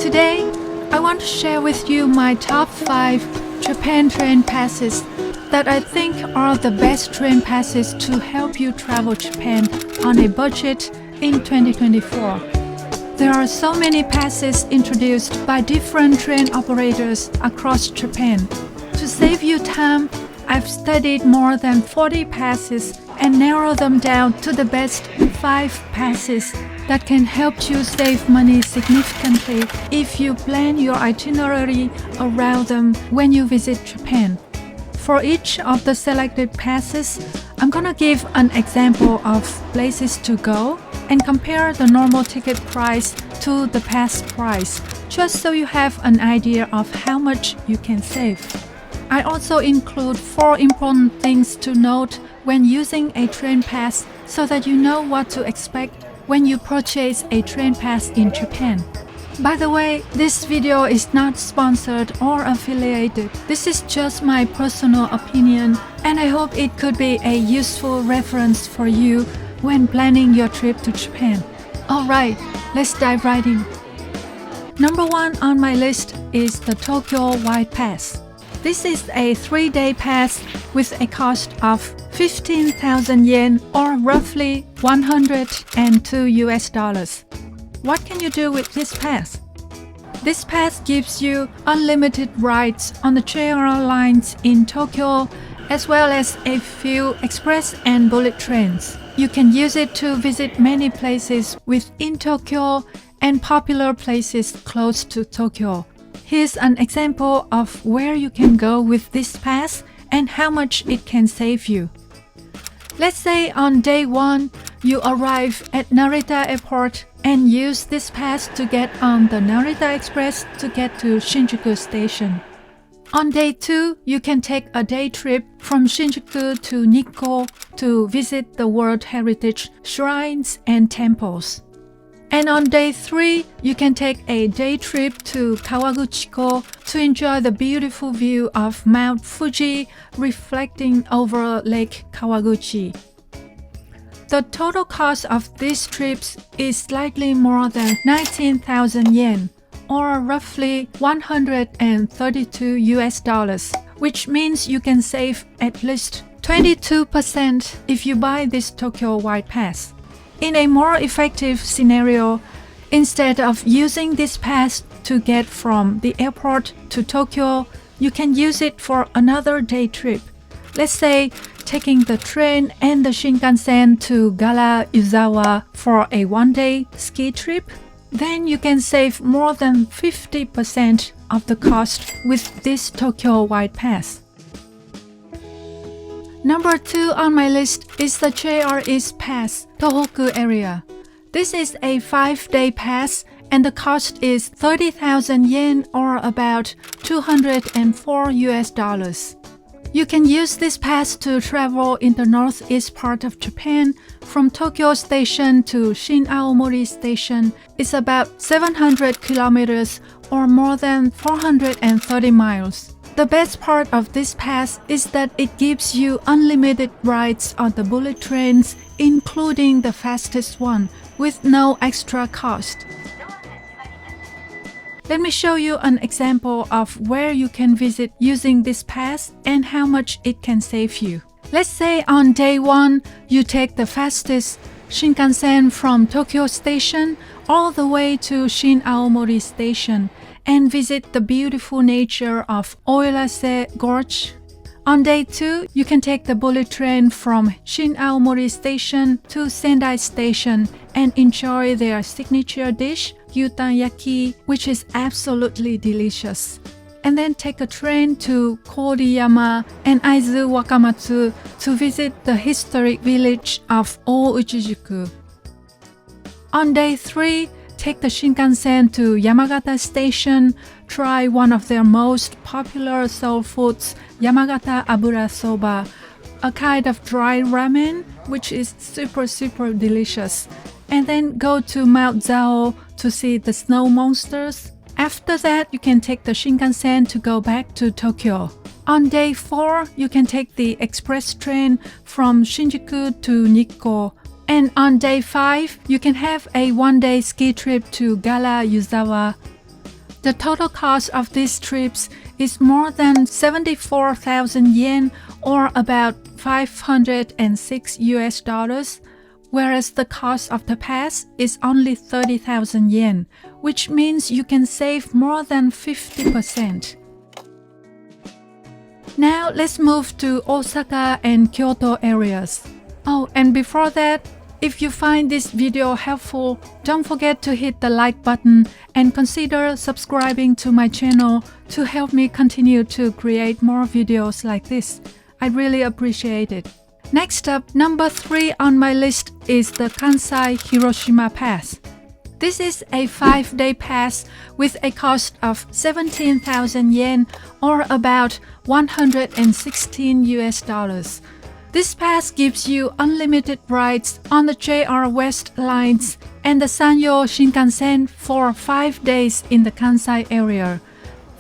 Today, I want to share with you my top 5 Japan train passes that I think are the best train passes to help you travel Japan on a budget in 2024. There are so many passes introduced by different train operators across Japan. To save you time, I've studied more than 40 passes and narrowed them down to the best 5 passes that can help you save money significantly if you plan your itinerary around them when you visit Japan. For each of the selected passes, I'm gonna give an example of places to go and compare the normal ticket price to the pass price, just so you have an idea of how much you can save. I also include 4 important things to note when using a train pass so that you know what to expect when you purchase a train pass in Japan. By the way, this video is not sponsored or affiliated. This is just my personal opinion, and I hope it could be a useful reference for you when planning your trip to Japan. Alright, let's dive right in. Number 1 on my list is the Tokyo White Pass. This is a 3-day pass with a cost of 15,000 yen or roughly $102. What can you do with this pass? This pass gives you unlimited rides on the JR lines in Tokyo, as well as a few express and bullet trains. You can use it to visit many places within Tokyo and popular places close to Tokyo. Here's an example of where you can go with this pass and how much it can save you. Let's say on day 1, you arrive at Narita Airport and use this pass to get on the Narita Express to get to Shinjuku Station. On day 2, you can take a day trip from Shinjuku to Nikko to visit the World Heritage shrines and temples. And on day 3, you can take a day trip to Kawaguchiko to enjoy the beautiful view of Mount Fuji reflecting over Lake Kawaguchi. The total cost of these trips is slightly more than 19,000 yen, or roughly $132, which means you can save at least 22% if you buy this Tokyo White Pass. In a more effective scenario, instead of using this pass to get from the airport to Tokyo, you can use it for another day trip. Let's say taking the train and the Shinkansen to Gala Yuzawa for a 1-day ski trip. Then you can save more than 50% of the cost with this Tokyo White Pass. Number 2 on my list is the JR East Pass, Tohoku area. This is a 5-day pass and the cost is 30,000 yen or about $204. You can use this pass to travel in the northeast part of Japan. From Tokyo Station to Shin-Aomori Station is about 700 kilometers or more than 430 miles. The best part of this pass is that it gives you unlimited rides on the bullet trains, including the fastest one, with no extra cost. Let me show you an example of where you can visit using this pass and how much it can save you. Let's say on day 1, you take the fastest Shinkansen from Tokyo Station all the way to Shin-Aomori Station and visit the beautiful nature of Oirase Gorge. On day 2, you can take the bullet train from Shin-Aomori Station to Sendai Station and enjoy their signature dish, gyutan-yaki, which is absolutely delicious. And then take a train to Koriyama and Aizu Wakamatsu to visit the historic village of O-Uchijuku. On day 3, take the Shinkansen to Yamagata Station, try one of their most popular soul foods, Yamagata Abura Soba, a kind of dry ramen, which is super delicious. And then go to Mount Zao to see the snow monsters. After that, you can take the Shinkansen to go back to Tokyo. On day 4, you can take the express train from Shinjuku to Nikko. And on day 5, you can have a 1-day ski trip to Gala Yuzawa. The total cost of these trips is more than 74,000 yen or about $506, whereas the cost of the pass is only 30,000 yen, which means you can save more than 50%. Now let's move to Osaka and Kyoto areas. Oh, and before that, if you find this video helpful, don't forget to hit the like button and consider subscribing to my channel to help me continue to create more videos like this. I really appreciate it. Next up, number 3 on my list is the Kansai Hiroshima Pass. This is a 5-day pass with a cost of 17,000 yen or about $116. This pass gives you unlimited rides on the JR West lines and the Sanyo Shinkansen for 5 days in the Kansai area.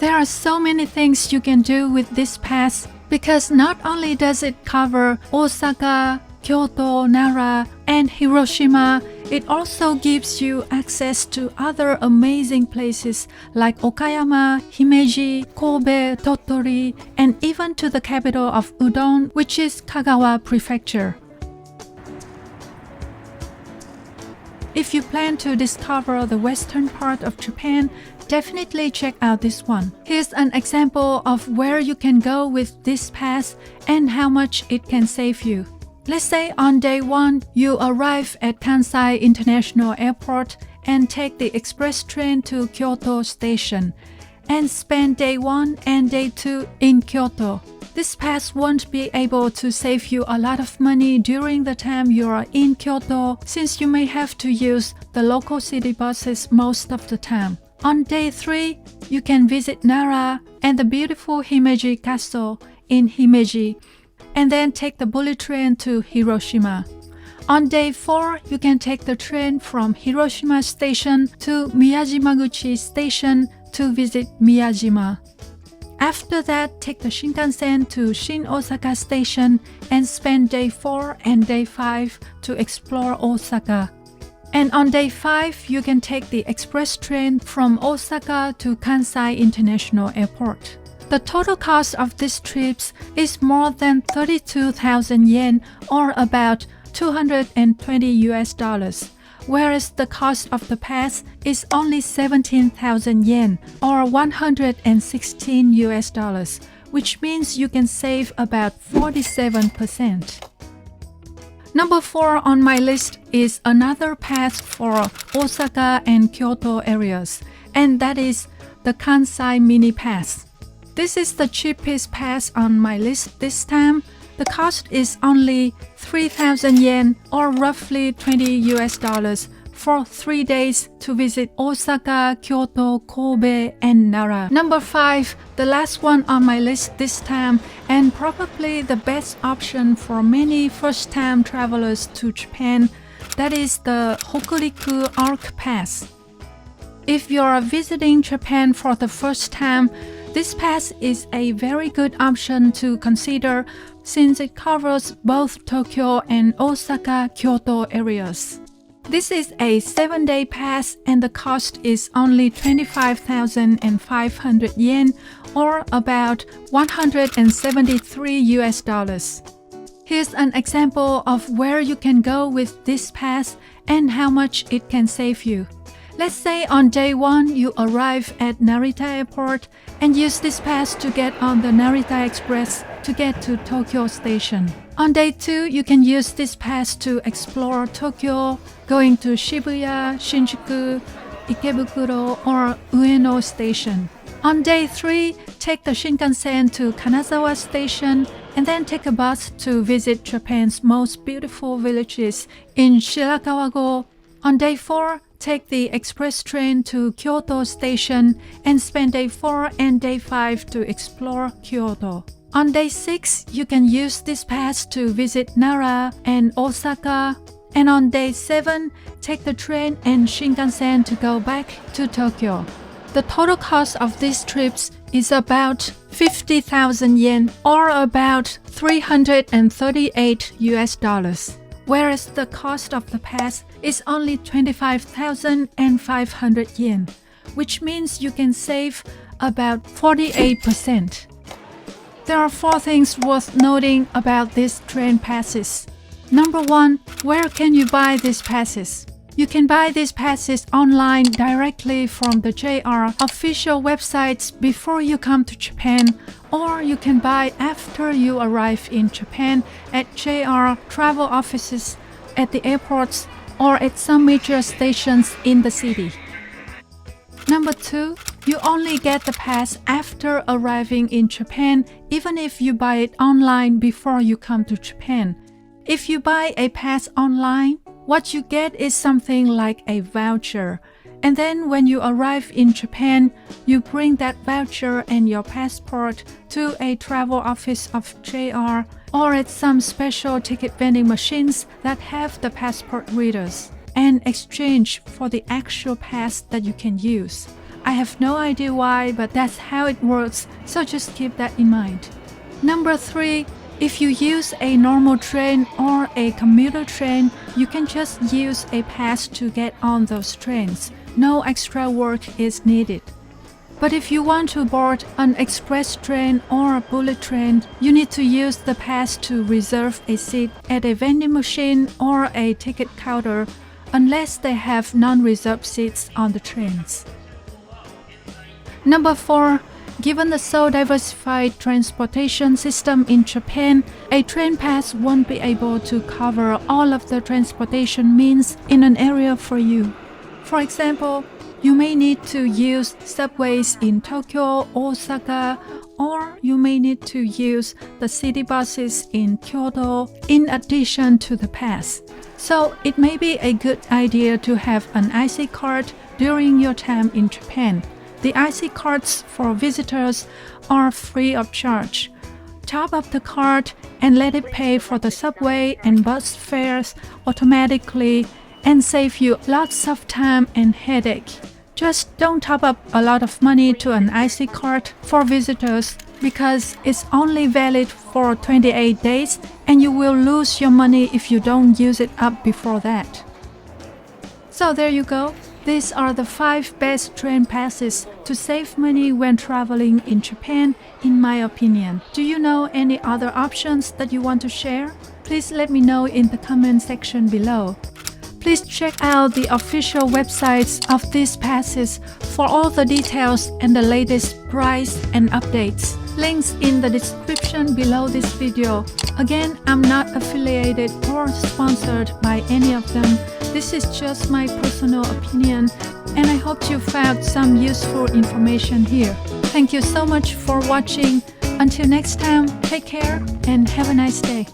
There are so many things you can do with this pass because not only does it cover Osaka, Kyoto, Nara, and Hiroshima, it also gives you access to other amazing places like Okayama, Himeji, Kobe, Tottori, and even to the capital of Udon, which is Kagawa Prefecture. If you plan to discover the western part of Japan, definitely check out this one. Here's an example of where you can go with this pass and how much it can save you. Let's say on day 1, you arrive at Kansai International Airport and take the express train to Kyoto Station and spend day 1 and day 2 in Kyoto. This pass won't be able to save you a lot of money during the time you are in Kyoto since you may have to use the local city buses most of the time. On day 3, you can visit Nara and the beautiful Himeji Castle in Himeji, and then take the bullet train to Hiroshima. On day 4, you can take the train from Hiroshima Station to Miyajimaguchi Station to visit Miyajima. After that, take the Shinkansen to Shin Osaka Station and spend day 4 and day 5 to explore Osaka. And on day 5, you can take the express train from Osaka to Kansai International Airport. The total cost of these trips is more than 32,000 yen or about $220, whereas the cost of the pass is only 17,000 yen or $116, which means you can save about 47%. Number 4 on my list is another pass for Osaka and Kyoto areas, and that is the Kansai Mini Pass. This is the cheapest pass on my list this time. The cost is only 3,000 yen or roughly $20 for 3 days to visit Osaka, Kyoto, Kobe, and Nara. Number 5, the last one on my list this time, and probably the best option for many first-time travelers to Japan, that is the Hokuriku Arc Pass. If you are visiting Japan for the first time, this pass is a very good option to consider since it covers both Tokyo and Osaka, Kyoto areas. This is a 7-day pass and the cost is only 25,500 yen or about $173. Here's an example of where you can go with this pass and how much it can save you. Let's say on day 1 you arrive at Narita Airport and use this pass to get on the Narita Express to get to Tokyo Station. On day 2, you can use this pass to explore Tokyo, going to Shibuya, Shinjuku, Ikebukuro, or Ueno Station. On day 3, take the Shinkansen to Kanazawa Station and then take a bus to visit Japan's most beautiful villages in Shirakawa-go. On day 4, take the express train to Kyoto Station and spend day 4 and day 5 to explore Kyoto. On day 6, you can use this pass to visit Nara and Osaka. And on day 7, take the train and Shinkansen to go back to Tokyo. The total cost of these trips is about 50,000 yen or about $338, whereas the cost of the pass is only 25,500 yen, which means you can save about 48%. There are 4 things worth noting about these train passes. Number 1, where can you buy these passes? You can buy these passes online directly from the JR official websites before you come to Japan, or you can buy after you arrive in Japan at JR travel offices, at the airports, or at some major stations in the city. Number 2, you only get the pass after arriving in Japan, even if you buy it online before you come to Japan. If you buy a pass online, what you get is something like a voucher. And then when you arrive in Japan, you bring that voucher and your passport to a travel office of JR or at some special ticket vending machines that have the passport readers, and exchange for the actual pass that you can use. I have no idea why, but that's how it works, so just keep that in mind. Number 3, if you use a normal train or a commuter train, you can just use a pass to get on those trains. No extra work is needed. But if you want to board an express train or a bullet train, you need to use the pass to reserve a seat at a vending machine or a ticket counter, unless they have non-reserved seats on the trains. Number 4, given the so diversified transportation system in Japan, a train pass won't be able to cover all of the transportation means in an area for you. For example, you may need to use subways in Tokyo, Osaka, or you may need to use the city buses in Kyoto in addition to the pass. So it may be a good idea to have an IC card during your time in Japan. The IC cards for visitors are free of charge. Top up the card and let it pay for the subway and bus fares automatically and save you lots of time and headache. Just don't top up a lot of money to an IC card for visitors because it's only valid for 28 days and you will lose your money if you don't use it up before that. So there you go. These are the 5 best train passes to save money when traveling in Japan, in my opinion. Do you know any other options that you want to share? Please let me know in the comment section below. Please check out the official websites of these passes for all the details and the latest price and updates. Links in the description below this video. Again, I'm not affiliated or sponsored by any of them. This is just my personal opinion, and I hope you found some useful information here. Thank you so much for watching. Until next time, take care and have a nice day.